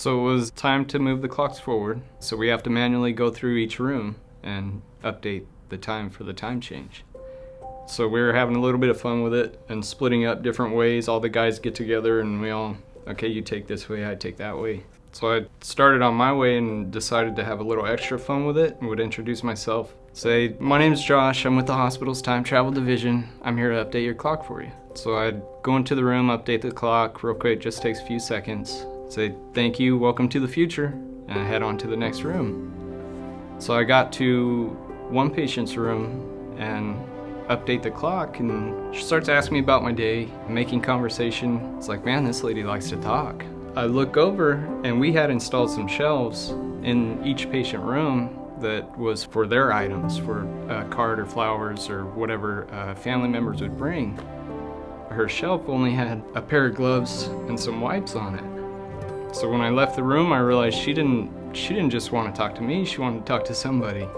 So it was time to move the clocks forward. So we have to manually go through each room and update the time for the time change. So we were having a little bit of fun with it and splitting up different ways. All the guys get together and we all, okay, you take this way, I take that way. So I started on my way and decided to have a little extra fun with it and would introduce myself. Say, my name's Josh, I'm with the hospital's time travel division. I'm here to update your clock for you. So I'd go into the room, update the clock real quick, just takes a few seconds. Say, thank you, welcome to the future, and I head on to the next room. So I got to one patient's room and update the clock, and she starts asking me about my day, making conversation. It's like, man, this lady likes to talk. I look over, and we had installed some shelves in each patient room that was for their items, for a card or flowers or whatever family members would bring. Her shelf only had a pair of gloves and some wipes on it. So when I left the room, I realized she didn't just want to talk to me, she wanted to talk to somebody.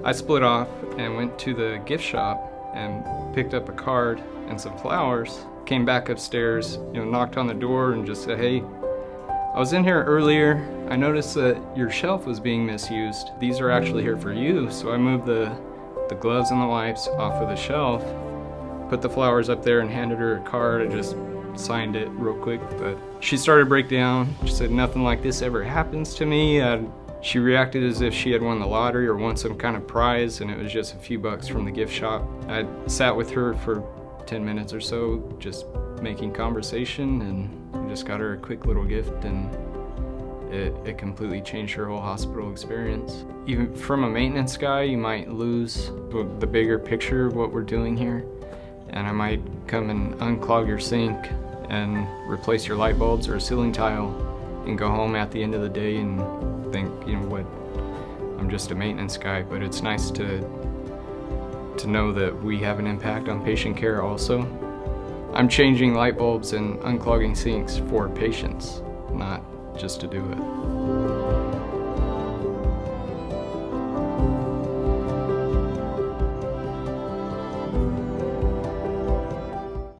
I split off and went to the gift shop and picked up a card and some flowers, came back upstairs, knocked on the door and just said, hey, I was in here earlier. I noticed that your shelf was being misused. These are actually here for you. So I moved the gloves and the wipes off of the shelf, put the flowers up there and handed her a card. I just signed it real quick, but she started to break down. She said, nothing like this ever happens to me. She reacted as if she had won the lottery or won some kind of prize, and it was just a few bucks from the gift shop. I sat with her for 10 minutes or so, just making conversation, and just got her a quick little gift, and it completely changed her whole hospital experience. Even from a maintenance guy, you might lose the bigger picture of what we're doing here, and I might come and unclog your sink and replace your light bulbs or a ceiling tile and go home at the end of the day and think, what, I'm just a maintenance guy. But it's nice to know that we have an impact on patient care also. I'm changing light bulbs and unclogging sinks for patients, not just to do it.